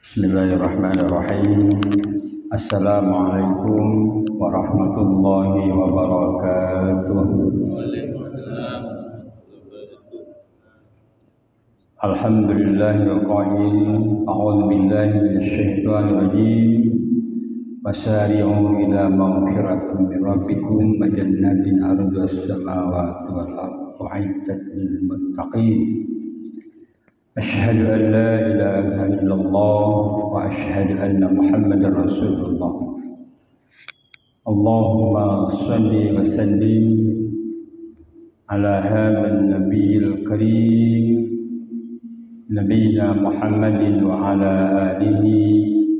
Bismillahirrahmanirrahim. Assalamualaikum warahmatullahi wabarakatuh. Alhamdulillahil qail. A'udzu billahi minasy syaithanir rajim. Wasari'u ila maghfiratin min rabbikum wa jannatin 'arduhas samawati wal ardu 'iddat lil muttaqin. أشهد أن لا إله إلا الله وأشهد أن محمدا رسول الله. اللهم صل وسلم على هذا النبي الكريم نبينا محمد وعلى آله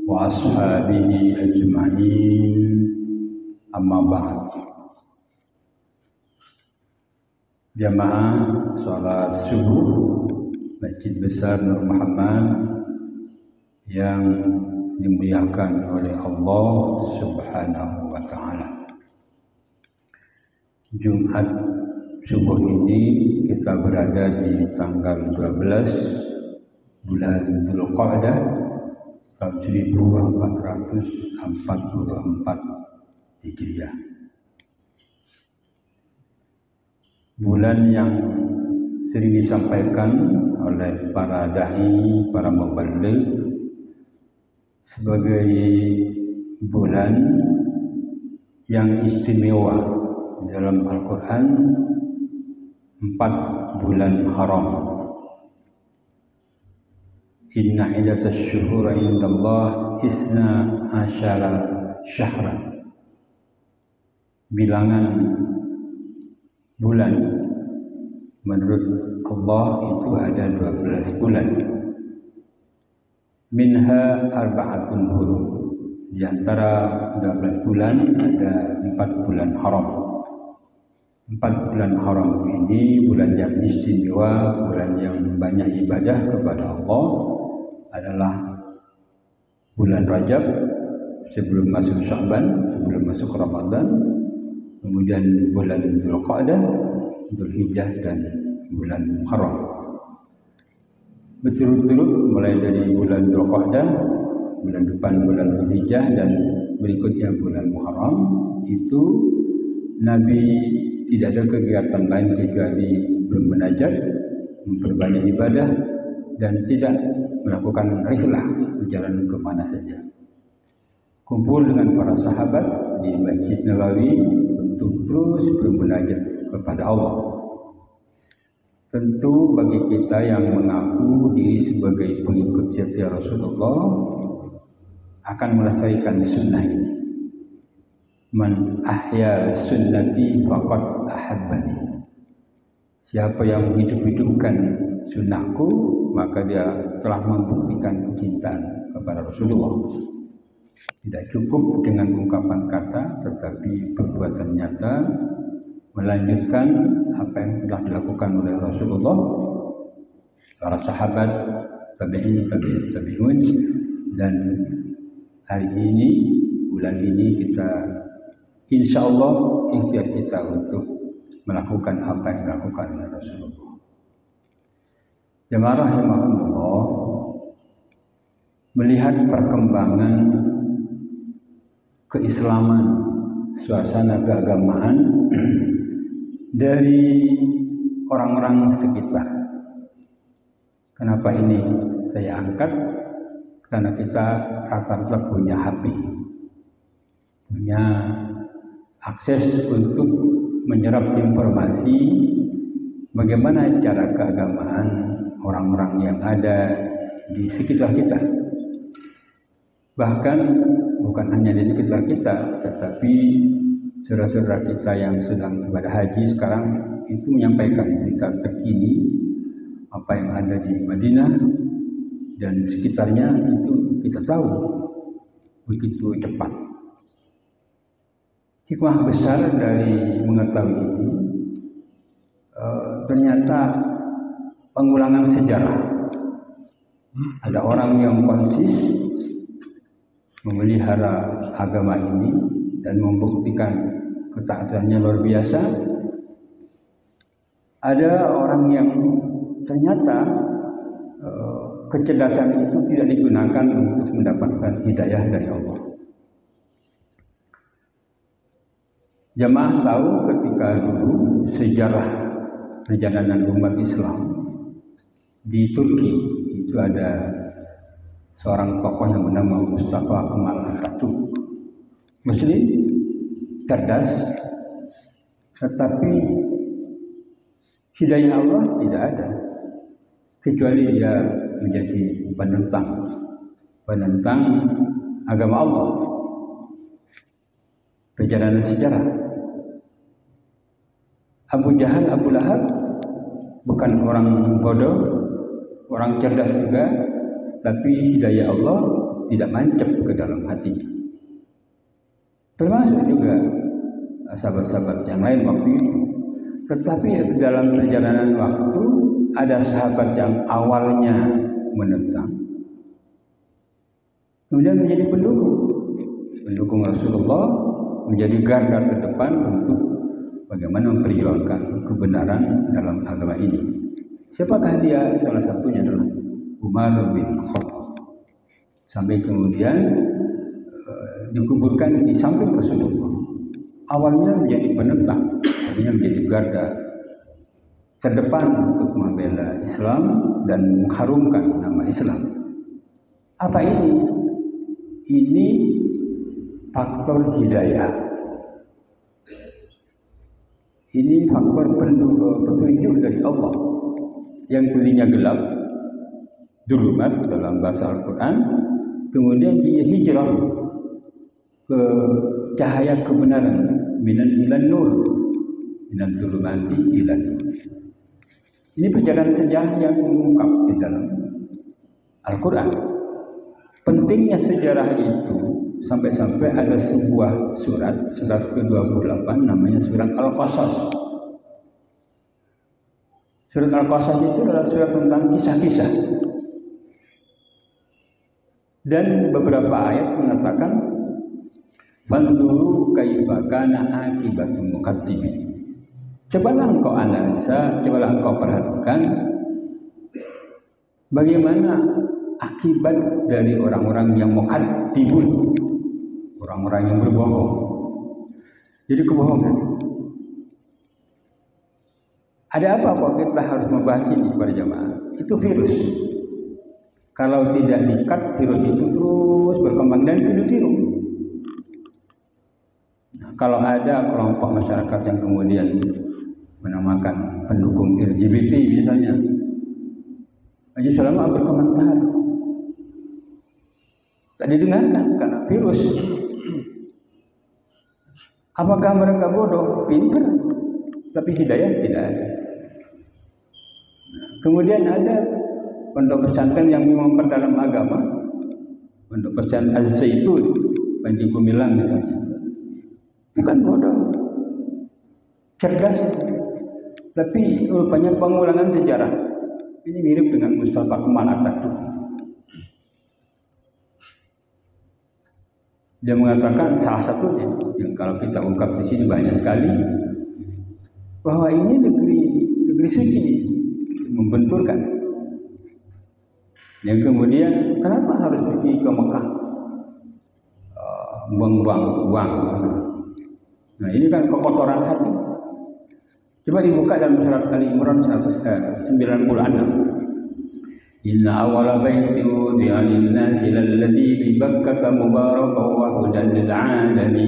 وأصحابه أجمعين. أما بعد. Jamaah salat subuh Masjid Besar Nur Muhammad yang dimuliakan oleh Allah Subhanahu wa Ta'ala. Jumat subuh ini kita berada di tanggal 12 bulan Dzulqa'dah tahun 1444 Hijriah. Bulan yang sering disampaikan oleh para dai, para mubaligh sebagai bulan yang istimewa dalam Al-Quran, 4 bulan haram. Inna iddatasy syuhuri indallah isna asyara syahran. Bilangan bulan menurut Allah itu ada 12 bulan. Minha arba'atun hurum. Di antara 12 bulan ada 4 bulan haram. 4 bulan haram ini bulan yang istimewa, bulan yang banyak ibadah kepada Allah adalah bulan Rajab sebelum masuk Sya'ban, sebelum masuk Ramadan, kemudian bulan Dzulqa'dah, Dzulhijjah dan bulan Muharram. Berturut-turut mulai dari bulan Dzulqa'dah, bulan depan bulan Dzulhijjah dan berikutnya bulan Muharram, itu Nabi tidak ada kegiatan lain kecuali bermunajat, memperbanyak ibadah dan tidak melakukan rihlah, berjalan ke mana saja. Kumpul dengan para sahabat di Masjid Nabawi untuk terus bermunajat kepada Allah. Tentu bagi kita yang mengaku diri sebagai pengikut setia Rasulullah akan melestarikan sunnah ini. Man ahya sunnati faqad ahabbani. Siapa yang menghidup-hidupkan sunnahku, maka dia telah membuktikan kecintaan kepada Rasulullah. Tidak cukup dengan ungkapan kata, tetapi perbuatan nyata melanjutkan apa yang telah dilakukan oleh Rasulullah, para sahabat, tabi'in, tabi'un, dan hari ini, bulan ini kita insya Allah ikhtiar kita untuk melakukan apa yang dilakukan oleh Rasulullah. Jamaah rahimahumullah, melihat perkembangan keislaman, suasana keagamaan dari orang-orang sekitar. Kenapa ini saya angkat? Karena kita rata-rata punya HP, punya akses untuk menyerap informasi bagaimana cara keagamaan orang-orang yang ada di sekitar kita. Bahkan bukan hanya di sekitar kita, tetapi saudara-saudara kita yang sedang ibadah haji sekarang itu menyampaikan berita terkini apa yang ada di Madinah dan sekitarnya, itu kita tahu begitu cepat. Hikmah besar dari mengetahui ini ternyata pengulangan sejarah. Ada orang yang konsis memelihara agama ini dan membuktikan ketaatannya luar biasa. Ada orang yang ternyata kecerdasan itu tidak digunakan untuk mendapatkan hidayah dari Allah. Jamaah tahu ketika dulu sejarah perjalanan umat Islam di Turki itu ada seorang tokoh yang bernama Mustafa Kemal Atatürk, Muslim, cerdas, tetapi hidayah Allah tidak ada, kecuali dia menjadi penentang agama Allah. Perjalanan sejarah Abu Jahal, Abu Lahab bukan orang bodoh, orang cerdas juga, tapi hidayah Allah tidak mancap ke dalam hatinya. Termasuk juga sahabat-sahabat yang lain waktu itu. Tetapi dalam perjalanan waktu ada sahabat yang awalnya menentang, kemudian menjadi pendukung Rasulullah, menjadi garda terdepan untuk bagaimana memperjuangkan kebenaran dalam agama ini. Siapakah dia? Salah satunya adalah Umar bin Khattab. Sampai kemudian dikuburkan di samping Rasulullah. Awalnya menjadi penentang, akhirnya menjadi garda terdepan untuk membela Islam dan mengharumkan nama Islam. Apa ini? Ini faktor hidayah. Ini faktor petunjuk dari Allah. Yang tadinya gelap, zulumat dalam bahasa Al-Quran, kemudian dia hijrah ke cahaya kebenaran, minan ilan nur, minan zulumati ilan nur. Ini perjalanan sejarah yang mengungkap di dalam Al-Quran. Pentingnya sejarah itu sampai-sampai ada sebuah surat ke-28 namanya surat Al-Qasas. Surat Al-Qasas itu adalah surat tentang kisah-kisah. Dan beberapa ayat mengatakan Fanduru kaifa kana akibatul mukadzibin. Cobalah engkau analisa, cobalah engkau perhatikan bagaimana akibat dari orang-orang yang mukadzibun, orang-orang yang berbohong. Jadi kebohongan. Ada apa kok kita harus membahas ini pada jamaah? Itu virus. Kalau tidak di-cut, virus itu terus berkembang dan tiru-tiru. Nah, kalau ada kelompok masyarakat yang kemudian menamakan pendukung LGBT misalnya, Haji Sulaiman berkomentar, tak didengarkan karena virus. Apakah mereka bodoh? Pintar, tapi hidayah tidak ada. Kemudian ada pondok pesantren yang memperdalam agama, pondok pesantren Az-Zaitun, Panji Gumilang misalnya, bukan bodoh, cerdas, tapi rupanya pengulangan sejarah. Ini mirip dengan Mustafa Kemal Atatürk. Dia mengatakan salah satunya yang kalau kita ungkap di sini banyak sekali, bahwa ini negeri suci, membenturkan. Yang kemudian kenapa harus pergi ke Mekah, buang-buang uang? Nah ini kan kekotoran hati. Coba dibuka dalam surat Ali Imran 196. Inna awwala baitin wudi'a lin-nasi lalladzi bi Bakkah mubarakan wa hudan lil 'alamin.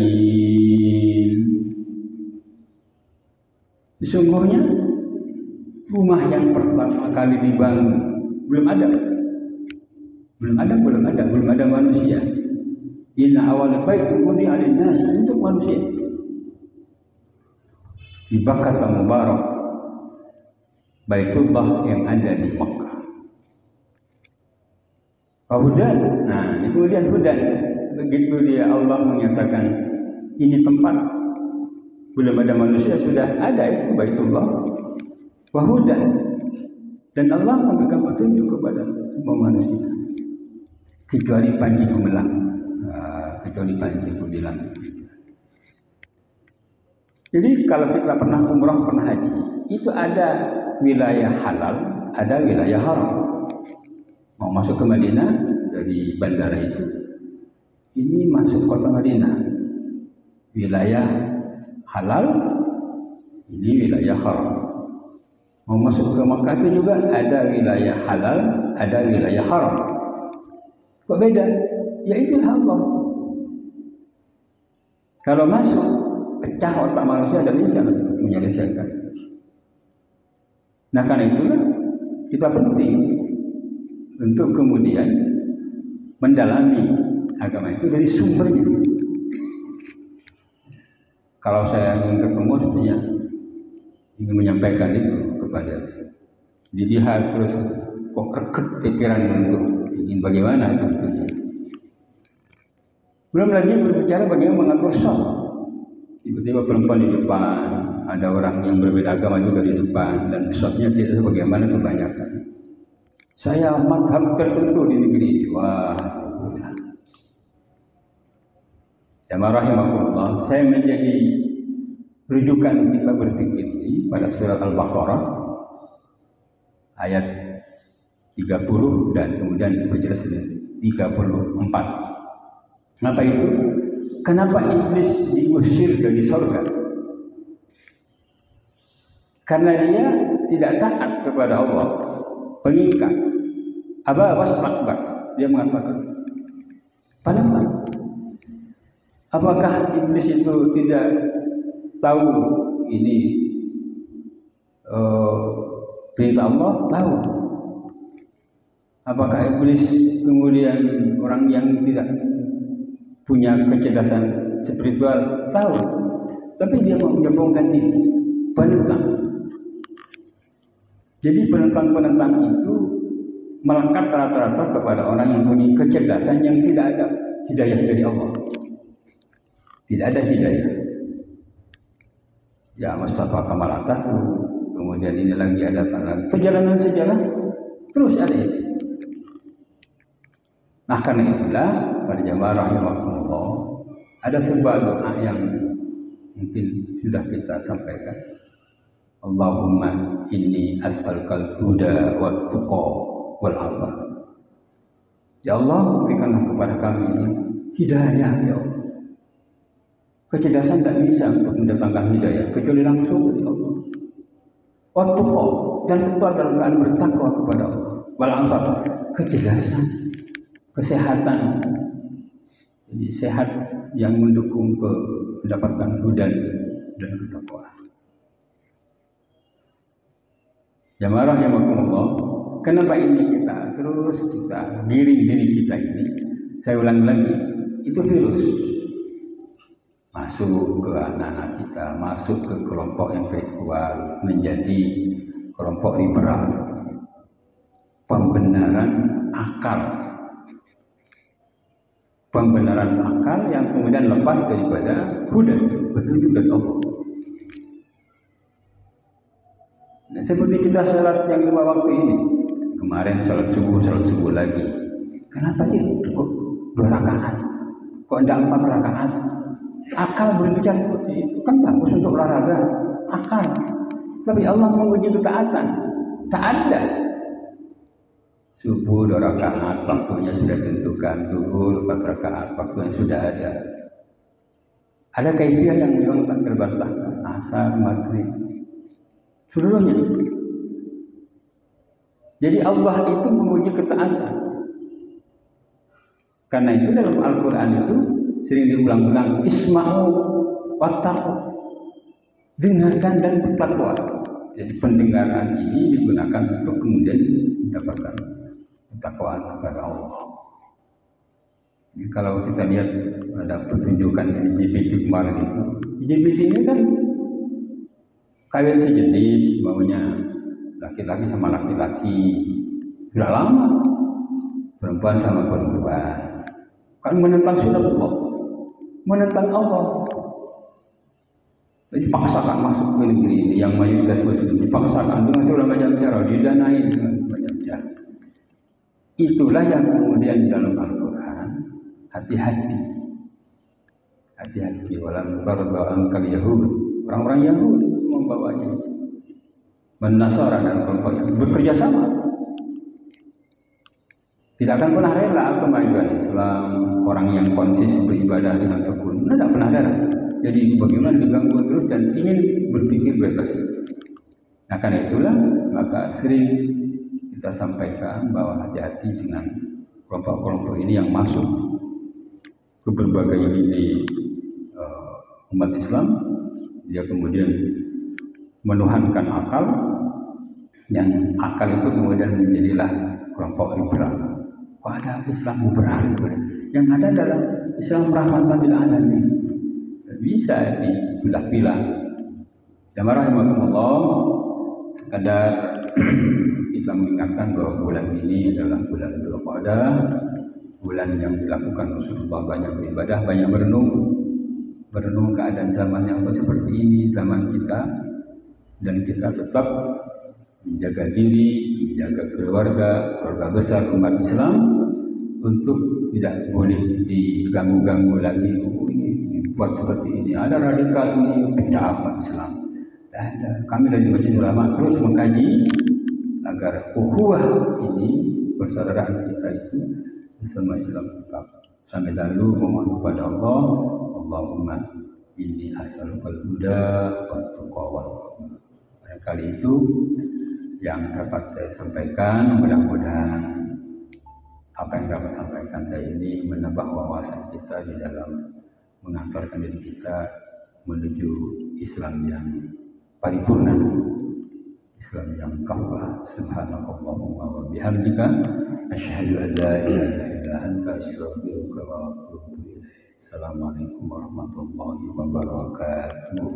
Sesungguhnya rumah yang pertama kali dibangun belum ada manusia. Inna awwala baitin wudi'a lin-nasi, untuk manusia. Di Bakkah Mubarak, Baitullah yang ada di Makkah. Hudan, nah kemudian hudan, begitu dia Allah menyatakan ini tempat belum ada manusia, sudah ada itu Baitullah. Wahudan, dan Allah memberikan petunjuk kepada semua manusia, kecuali Panji Gumilang, Jadi kalau kita pernah umrah, pernah haji, itu ada wilayah halal, ada wilayah haram. mau masuk ke Madinah dari bandara itu, ini masuk kota Madinah, wilayah halal, ini wilayah haram. Mau masuk ke Makkah itu juga ada wilayah halal, ada wilayah haram. Kok beda? Ya itulah Allah. Kalau masuk, pecah otak manusia dan bisa menyelesaikan. Nah karena itulah kita penting untuk kemudian mendalami agama itu dari sumbernya. Kalau saya ingin ketemu sebenarnya ingin menyampaikan itu kepada dia. Jadi terus kok reket pikiran untuk ingin bagaimana sebetulnya. Belum lagi berbicara bagaimana mengatur sholat. Tiba-tiba perempuan di depan, ada orang yang berbeda agama juga di depan, dan sholatnya tidak sebagaimana kebanyakan. Saya madhab tertentu di negeri ini. Wah, udah. Jamaah rahimakumullah, saya menjadi rujukan kita berpikir ini pada surat Al-Baqarah ayat 30 dan kemudian berjelas 34. Kenapa itu? Kenapa iblis diusir dari surga? Karena dia tidak taat kepada Allah, pengingkar. Aba wastakbar, dia mengatakan. Padahal apakah iblis itu tidak tahu ini perintah Allah? Tahu. Apakah iblis kemudian orang yang tidak punya kecerdasan spiritual? Tahu. Tapi dia mau menggabungkan diri, penentang. Jadi penentang-penentang itu melekat rata-rata kepada orang yang punya kecerdasan yang tidak ada hidayah dari Allah. Tidak ada hidayah. Ya Mustafa Kamal Atatürk, kemudian ini lagi ada perjalanan sejarah terus ada itu. Nah karena itulah pada jamaah rahimahumullah ada sebuah doa yang mungkin sudah kita sampaikan. Allahumma inni as'alukal huda wa tuqa wal afa. Ya Allah, berikanlah kepada kami ini hidayah ya Allah. Kecerdasan tidak bisa untuk mendatangkan hidayah kecuali langsung dari Allah. Wa tuqa, dan tetap dalam keadaan bertakwa kepada Allah. Wal afa, kecerdasan, kesehatan. Jadi sehat yang mendukung mendapatkan hudan dan ketakwaan. Jamaah rahimakumullah, kenapa ini kita terus giring diri kita ini? Saya ulang lagi, itu virus masuk ke anak-anak kita, masuk ke kelompok intelektual, menjadi kelompok liberal, pembenaran akal yang kemudian lepas daripada hudan, petunjuk dari Allah. Nah, seperti kita sholat yang 5 waktu ini, kemarin sholat subuh lagi. Kenapa sih kok 2 rakaat? Kok tidak 4 rakaat? Akal berbicara seperti itu kan bagus untuk olahraga, akal. Tapi Allah menguji ketaatan, tak ada. Subuh 2 rakaat, waktunya sudah ditentukan. Zuhur 4 rakaat, waktunya sudah ada. Ada kaifiah yang memang tak terbantahkan. Asar, maghrib, seluruhnya. Jadi Allah itu menguji ketaatan. Karena itu dalam Al-Quran itu sering diulang-ulang, isma'u wattaqu, dengarkan dan bertakwa. Jadi pendengaran ini digunakan untuk kemudian mendapatkan ketakwaan kepada Allah. Jadi kalau kita lihat ada pertunjukan LGBT kemarin itu, LGBT ini kan kawin sejenis, maunya laki-laki sama laki-laki, sudah lama, perempuan sama perempuan, kan menentang sunatullah, menentang Allah. Dipaksakan masuk ke negeri ini yang mayoritas muslim, dipaksakan dengan segala macam cara, didanai dengan macam cara. Itulah yang kemudian dalam Al-Quran, hati-hati, walam tarda ankal Yahud, orang-orang Yahudi membawanya, Nasara dan kelompok yang bekerja sama. tidak akan pernah rela kemajuan Islam, orang yang konsisten beribadah dengan tekun, tidak pernah rela. Jadi bagaimana diganggu terus dan ingin berpikir bebas. Nah karena itulah maka sering kita sampaikan bahwa hati-hati dengan kelompok-kelompok ini yang masuk ke berbagai lini umat Islam. Dia kemudian menuhankan akal, yang akal itu kemudian menjadilah kelompok liberal. Kok ada Islam liberal? Yang ada adalah Islam rahmatan lil alamin. Bisa dipilah-pilah. Jamaah rahimakumullah, sekadar kita mengingatkan bahwa bulan ini adalah bulan Dzulqa'dah, bulan yang dilakukan Rasulullah banyak beribadah, banyak berenung keadaan zaman yang seperti ini, zaman kita, dan kita tetap menjaga diri, menjaga keluarga besar umat Islam untuk tidak boleh diganggu-ganggu lagi. Ini buat seperti ini, ada radikal ini pecah umat Islam. Dan kami dari Majelis Ulama terus mengkaji agar ukhuwah ini, persaudaraan kita itu bersama Islam tetap. Sampai lalu memohon kepada Allah, Allahumma inni as'alukal huda wa tuqa wal hikmah. Barangkali itu yang dapat saya sampaikan. Mudah-mudahan apa yang dapat sampaikan saya ini menambah wawasan kita di dalam mengantarkan diri kita menuju Islam yang paripurna, Islam yang kafah. Subhanakallahumma wa bihamdika asyhadu an la ilaha illa anta astaghfiruka wa atubu ilaik. Assalamualaikum warahmatullahi wabarakatuh.